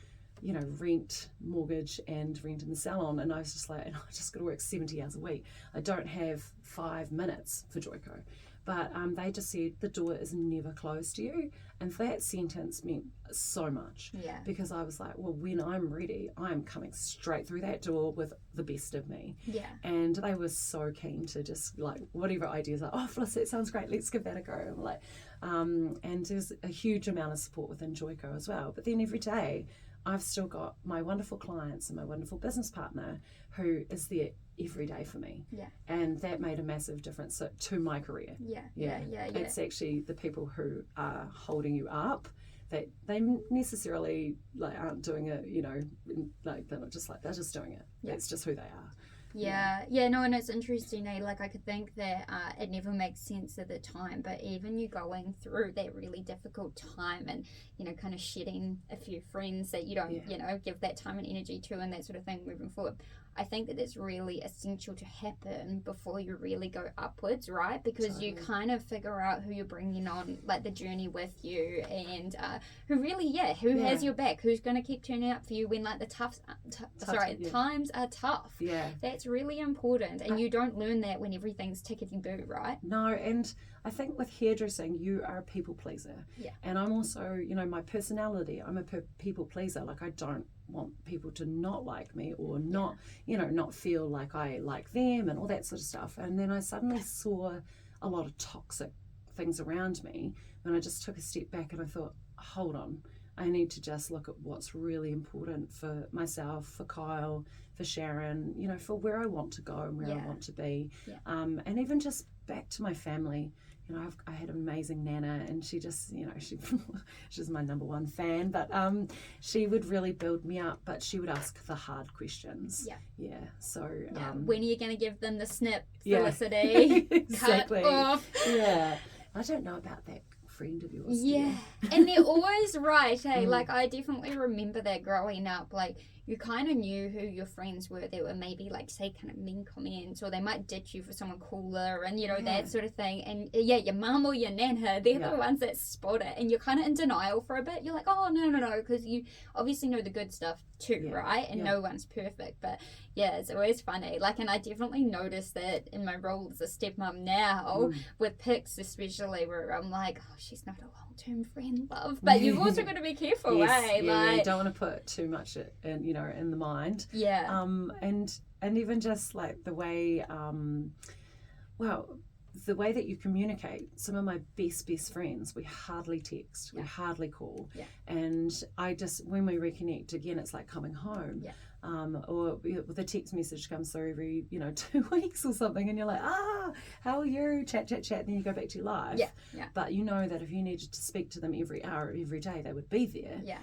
rent, mortgage, and rent in the salon. And I was just like, I just got to work 70 hours a week. I don't have 5 minutes for Joico. But they just said, the door is never closed to you. And that sentence meant so much. Yeah. Because I was like, well, when I'm ready, I'm coming straight through that door with the best of me. Yeah. And they were so keen to just whatever ideas, like, oh, Felicity, that sounds great. Let's give that a go. I'm like, and there's a huge amount of support within Joico as well. But then every day, I've still got my wonderful clients and my wonderful business partner who is there every day for me. Yeah. And that made a massive difference to my career. Yeah. It's actually the people who are holding you up, that they necessarily aren't doing it, they're not just they're just doing it. Yeah. That's just who they are. No, and it's interesting, I could think that it never makes sense at the time, but even you going through that really difficult time and kind of shedding a few friends that you don't give that time and energy to and that sort of thing moving forward, I think that it's really essential to happen before you really go upwards, right? Because totally. You kind of figure out who you're bringing on the journey with you, and who really has your back, who's going to keep turning up for you when the times are tough. That's really important, and you don't learn that when everything's tickety-boo, right? No, and I think with hairdressing, you are a people pleaser. And I'm also, my personality, I'm a people pleaser. I don't want people to not like me or not, not feel like I like them and all that sort of stuff. And then I suddenly saw a lot of toxic things around me, and I just took a step back and I thought, hold on, I need to just look at what's really important for myself, for Kyle, for Sharon, for where I want to go and where I want to be. And even just back to my family. I had an amazing Nana, and she just, she's my number one fan, but she would really build me up, but she would ask the hard questions. So when are you going to give them the snip, Felicity? Exactly. Cut off. I don't know about that friend of yours. And they're always right, hey? I definitely remember that growing up, you kind of knew who your friends were. They were maybe say kind of mean comments, or they might ditch you for someone cooler, and that sort of thing. And your mum or your nana, they're the ones that spot it, and you're kind of in denial for a bit. You're like, oh no, because you obviously know the good stuff too, right? And no one's perfect, but it's always funny. And I definitely noticed that in my role as a stepmom now, with pics especially, where I'm like, oh, she's not a long-term friend, love, but you've also got to be careful, you don't want to put too much in in the mind. Yeah. And even just like the way, the way that you communicate. Some of my best friends, we hardly text, we hardly call. Yeah. And when we reconnect again, it's like coming home. Yeah. Or the text message comes through every 2 weeks or something, and you're like, how are you? Chat, then you go back to your life. Yeah. But you know that if you needed to speak to them every hour, every day, they would be there. Yeah.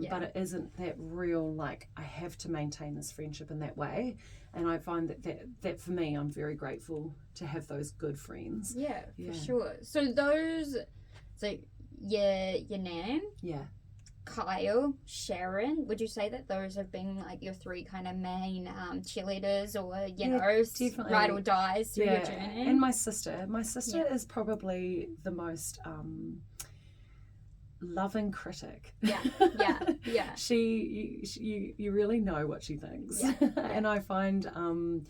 But it isn't that real, like, I have to maintain this friendship in that way. And I find that for me, I'm very grateful to have those good friends. Yeah, for sure. So your nan, Kyle, Sharon, would you say that those have been like your three kind of main cheerleaders, or definitely. ride or dies through your journey? And my sister is probably the most loving critic. Yeah. You really know what she thinks. And I find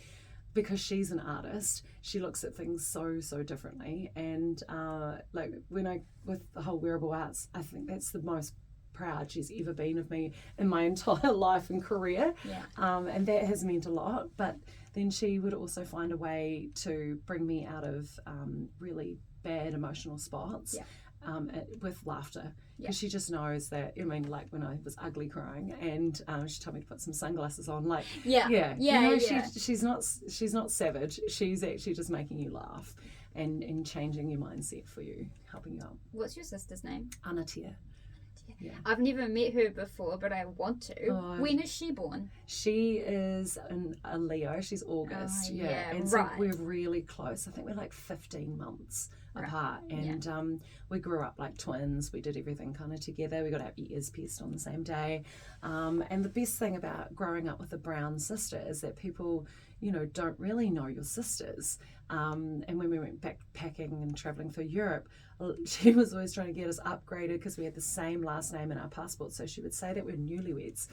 because she's an artist, she looks at things so differently. And like with the whole Wearable Arts, I think that's the most proud she's ever been of me in my entire life and career. And that has meant a lot. But then she would also find a way to bring me out of really bad emotional spots. With laughter, because she just knows that. I mean, like when I was ugly crying, and she told me to put some sunglasses on. Like, she's not savage. She's actually just making you laugh, and changing your mindset for you, helping you out. What's your sister's name? Anatia. Yeah. I've never met her before, but I want to. When is she born? She is a Leo. She's August. And so we're really close. I think we're like 15 months apart, and we grew up like twins. We did everything kind of together. We got our ears pierced on the same day, and the best thing about growing up with a brown sister is that people don't really know your sisters. And when we went backpacking and traveling through Europe, she was always trying to get us upgraded because we had the same last name in our passports, so she would say that we're newlyweds.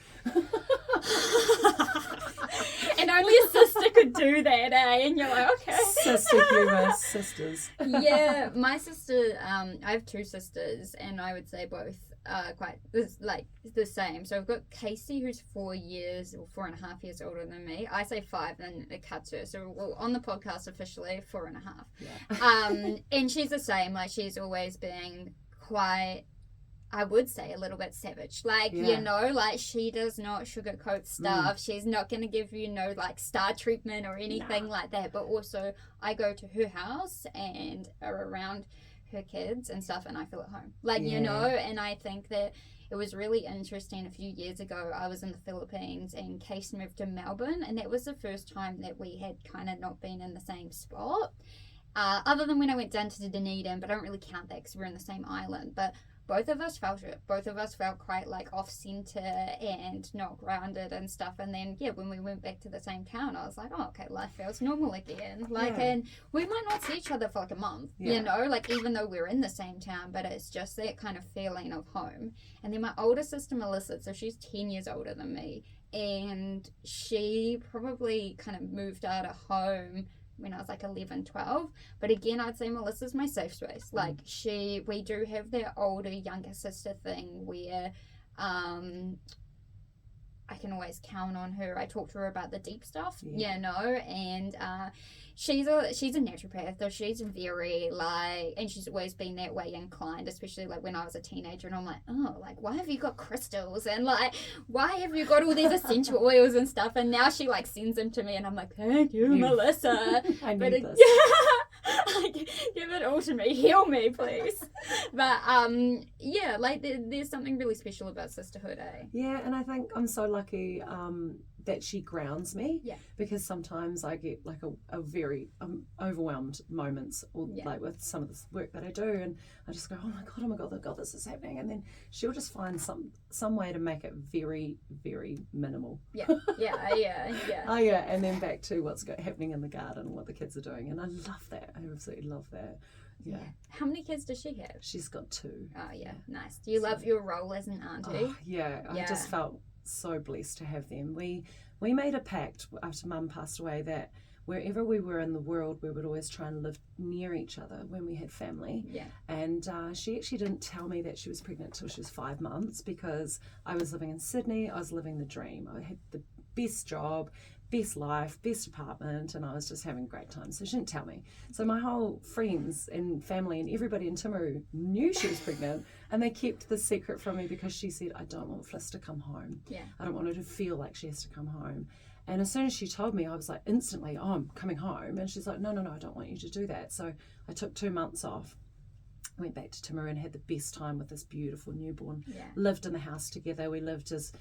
And only a sister could do that, eh? And you're like, okay. Sister humour, sisters. Yeah, my sister, I have two sisters, and I would say both quite the same. So I've got Casey, who's 4 years or 4.5 years older than me. I say 5, and it cuts her. So on the podcast officially 4.5. And she's the same. Like, she's always been quite, I would say, a little bit savage. Like, like she does not sugarcoat stuff. She's not going to give you like star treatment or anything like that. But also, I go to her house and are around her kids and stuff, and I feel at home. Like, and I think that it was really interesting. A few years ago, I was in the Philippines, and Case moved to Melbourne, and that was the first time that we had kind of not been in the same spot. Other than when I went down to Dunedin, but I don't really count that because we're in the same island. But both of us felt it. Both of us felt quite like off center and not grounded and stuff. And then, when we went back to the same town, I was like, oh, okay, life feels normal again. Like, and we might not see each other for like a month, like even though we're in the same town, but it's just that kind of feeling of home. And then my older sister, Melissa, so she's 10 years older than me. And she probably kind of moved out of home when I was like 11, 12. But again, I'd say Melissa's my safe space. Like, we do have that older, younger sister thing where I can always count on her. I talk to her about the deep stuff, and she's a naturopath, though she's very and she's always been that way inclined, especially like when I was a teenager, and I'm like, oh, like, why have you got crystals, and like, why have you got all these essential oils and stuff? And now she like sends them to me, and I'm like, thank you, Melissa. I need this. Give it all to me, heal me, please. But like there's something really special about sisterhood, eh? Yeah, and I think I'm so lucky that she grounds me, because sometimes I get like a very overwhelmed moments, or like with some of the work that I do, and I just go, oh my god, this is happening, and then she'll just find some way to make it very, very minimal. And then back to what's happening in the garden and what the kids are doing, and I love that. I absolutely love that. Yeah. How many kids does she have? She's got 2. Oh yeah, nice. Do you love your role as an auntie? I just felt so blessed to have them. We made a pact after Mum passed away that wherever we were in the world, we would always try and live near each other when we had family. Yeah. And she actually didn't tell me that she was pregnant till she was 5 months, because I was living in Sydney. I was living the dream. I had the best job, best life, best apartment, and I was just having a great time. So she didn't tell me. So my whole friends and family and everybody in Timaru knew she was pregnant, and they kept the secret from me because she said, I don't want Fliss to come home. Yeah. I don't want her to feel like she has to come home. And as soon as she told me, I was like, instantly, oh, I'm coming home. And she's like, no, I don't want you to do that. So I took 2 months off, went back to Timaru and had the best time with this beautiful newborn. Yeah. Lived in the house together. We lived as,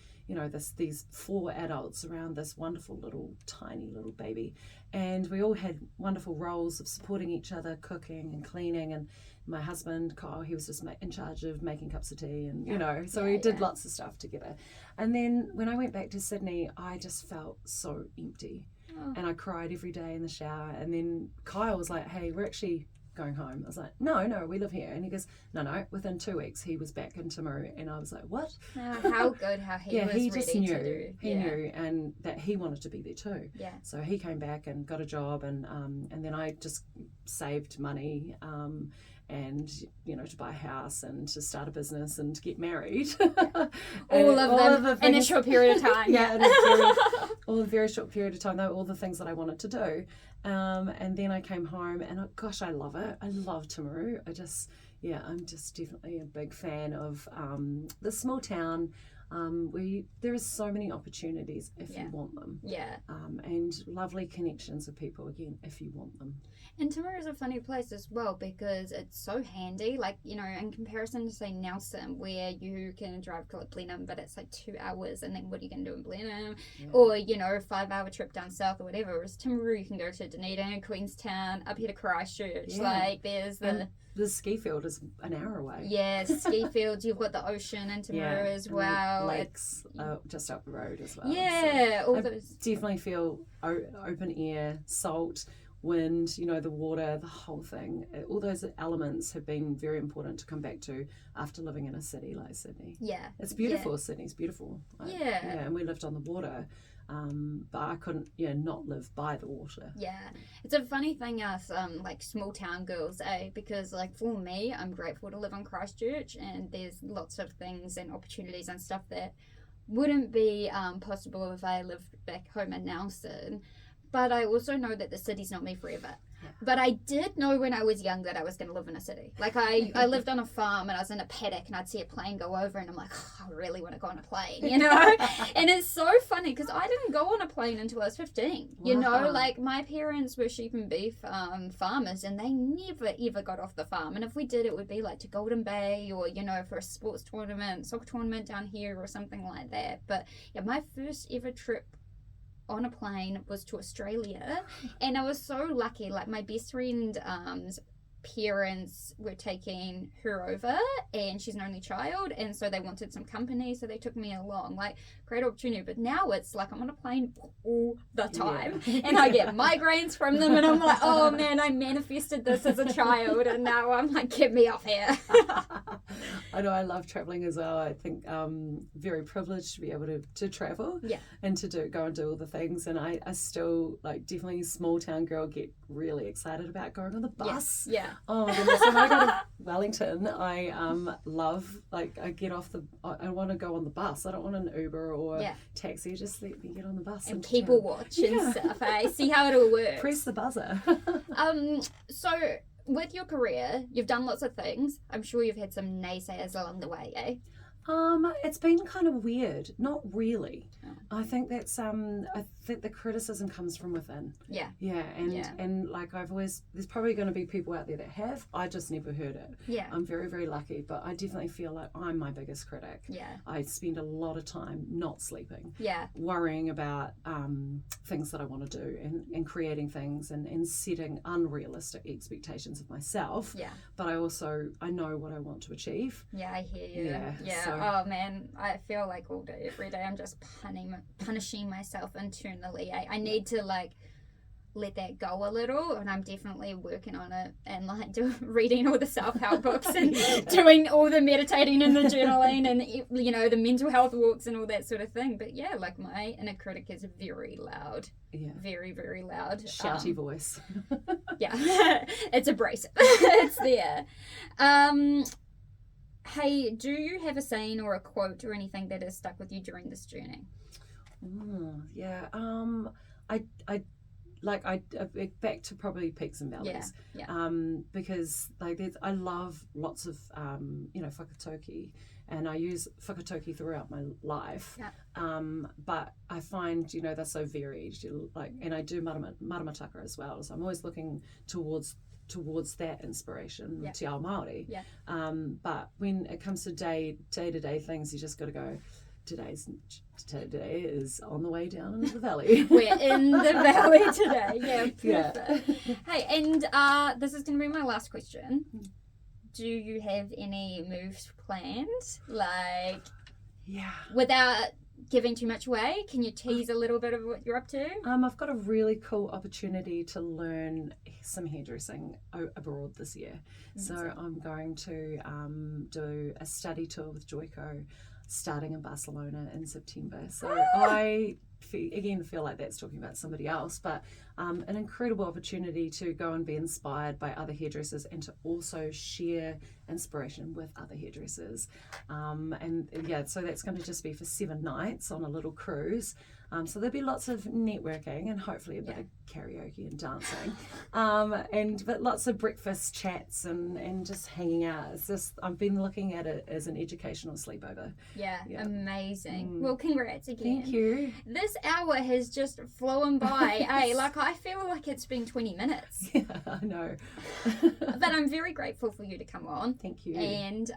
these 4 adults around this wonderful tiny little baby. And we all had wonderful roles of supporting each other, cooking and cleaning. And my husband, Kyle, he was just in charge of making cups of tea. And, so we did lots of stuff together. And then when I went back to Sydney, I just felt so empty. Oh. And I cried every day in the shower. And then Kyle was like, hey, we're actually going home. I was like, no, we live here. And he goes, no. Within 2 weeks, he was back in Timaru. And I was like, what? Oh, how good how he was he just ready knew. to do. He knew, and that he wanted to be there too. Yeah. So he came back and got a job, and then I just saved money, and to buy a house and to start a business and to get married. all of them in a short period of time. all a very short period of time. They were all the things that I wanted to do. And then I came home, and gosh, I love it. I love Timaru. I'm just definitely a big fan of the small town. There is so many opportunities if you want them. Yeah. And lovely connections with people, again, if you want them. And Timaru is a funny place as well because it's so handy. Like, in comparison to, say, Nelson, where you can drive to Blenheim, but it's like 2 hours, and then what are you going to do in Blenheim? Yeah. Or, a 5-hour trip down south or whatever. Whereas Timaru, you can go to Dunedin, Queenstown, up here to Christchurch. Yeah. Like, there's the ski field is an hour away. Yeah, ski fields. You've got the ocean in Timaru as well. Lakes just up the road as well. Yeah, so those. Definitely feel open air, salt, wind, the water, the whole thing. All those elements have been very important to come back to after living in a city like Sydney. Yeah. It's beautiful. Yeah. Sydney's beautiful. And we lived on the water. But I couldn't, not live by the water. Yeah, it's a funny thing us, like small town girls, because like for me, I'm grateful to live in Christchurch, and there's lots of things and opportunities and stuff that wouldn't be possible if I lived back home in Nelson. But I also know that the city's not me forever. Yeah. But I did know when I was young that I was going to live in a city. Like I lived on a farm, and I was in a paddock, and I'd see a plane go over, and I'm like, I really want to go on a plane, And it's so funny because I didn't go on a plane until I was 15. Wow. Like my parents were sheep and beef farmers, and they never ever got off the farm. And if we did, it would be like to Golden Bay or for a sports tournament, soccer tournament down here or something like that. But yeah, my first ever trip on a plane was to Australia, and I was so lucky. Like my best friend parents were taking her over, and she's an only child, and so they wanted some company, so they took me along. Like, great opportunity. But now it's like I'm on a plane all the time, and I get migraines from them, and I'm like, oh man, I manifested this as a child, and now I'm like, get me off here. I know, I love traveling as well. I think very privileged to be able to travel and to go and do all the things. And I still, like, definitely small town girl, get really excited about going on the bus. Yeah. Oh my goodness, when I go to Wellington, I love, like, I want to go on the bus. I don't want an Uber or taxi. Just let me get on the bus. And people watch and stuff, See how it all works. Press the buzzer. So with your career, you've done lots of things. I'm sure you've had some naysayers along the way, eh? It's been kind of weird. Not really. Oh. I think that's I think the criticism comes from within. Yeah. Yeah, and like there's probably going to be people out there that have. I just never heard it. Yeah. I'm very, very lucky, but I definitely feel like I'm my biggest critic. Yeah. I spend a lot of time not sleeping. Yeah. Worrying about things that I want to do and creating things and setting unrealistic expectations of myself. Yeah. But I know what I want to achieve. Yeah, I hear you. Yeah. So, oh man, I feel like all day, every day, I'm just punishing myself internally. I need to let that go a little, and I'm definitely working on it and like reading all the self-help books and doing all the meditating and the journaling and you know the mental health walks and all that sort of thing. But yeah, like my inner critic is very loud, very, very loud, shouty voice. Yeah. It's abrasive. It's there. Hey, do you have a saying or a quote or anything that has stuck with you during this journey? Yeah. I back to probably peaks and valleys. Because like I love lots of whakatauki, and I use whakatauki throughout my life. But I find they're so varied. And I do maramataka as well, so I'm always looking towards that inspiration, te ao Māori. But when it comes to day-to-day things, you just got to go, today is on the way down into the valley. We're in the valley today. Yeah, perfect. Hey, and this is going to be my last question. Do you have any moves planned? Like, without giving too much away, can you tease a little bit of what you're up to? I've got a really cool opportunity to learn some hairdressing abroad this year. So I'm going to do a study tour with Joico starting in Barcelona in September. So I feel like that's talking about somebody else, but an incredible opportunity to go and be inspired by other hairdressers and to also share inspiration with other hairdressers. So that's going to just be for 7 nights on a little cruise. So there'll be lots of networking and hopefully a bit of karaoke and dancing, but lots of breakfast chats and just hanging out. It's just, I've been looking at it as an educational sleepover. Amazing. Well, congrats again. Thank you. This hour has just flown by. Like I feel like it's been 20 minutes. Yeah, I know. But I'm very grateful for you to come on. Thank you. And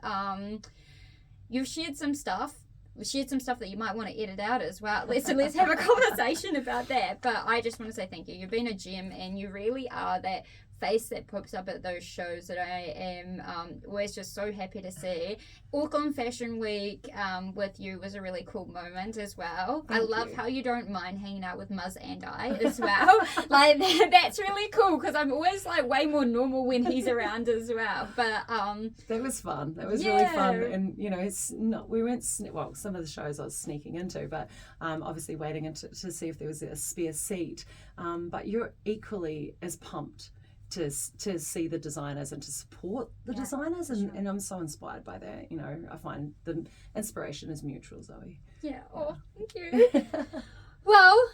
you've shared some stuff. We shared some stuff that you might want to edit out as well. Let's have a conversation about that. But I just want to say thank you. You've been a gem, and you really are that face that pops up at those shows that I am always just so happy to see. Auckland Fashion Week with you was a really cool moment as well. I love how you don't mind hanging out with Muzz and I as well. Like that's really cool because I'm always like way more normal when he's around as well. But that was fun. That was really fun, and it's not. We weren't. Well, some of the shows I was sneaking into, but obviously waiting to see if there was a spare seat. But you're equally as pumped to see the designers and to support the designers, and I'm so inspired by that. I find the inspiration is mutual, Zoe. Thank you. Well,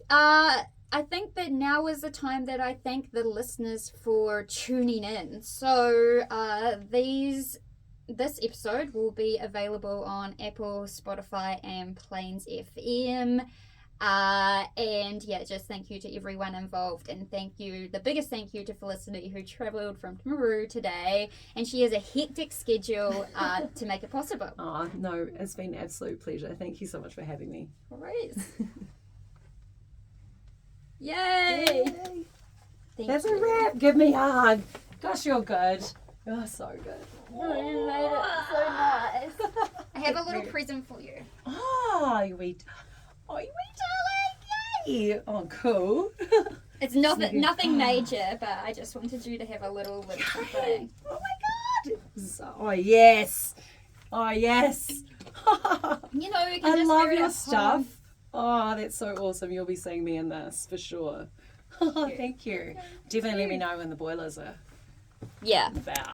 I think that now is the time that I thank the listeners for tuning in. So this episode will be available on Apple, Spotify, and Plains FM. Just thank you to everyone involved, and the biggest thank you to Felicity, who travelled from Timaru today, and she has a hectic schedule to make it possible. Oh no, it's been an absolute pleasure. Thank you so much for having me. All right. Yay! That's a wrap. Give me a hug. Gosh, you're good. You're so good. You made it so nice. I have a little present for you. Oh, you wee darling. Yay. Oh, cool. It's nothing major, but I just wanted you to have a little something. Oh my god. Oh yes. You can I just love wear it your at stuff. home. Oh, that's so awesome. You'll be seeing me in this for sure. Thank you. Definitely let me know when the boilers are Yeah. about.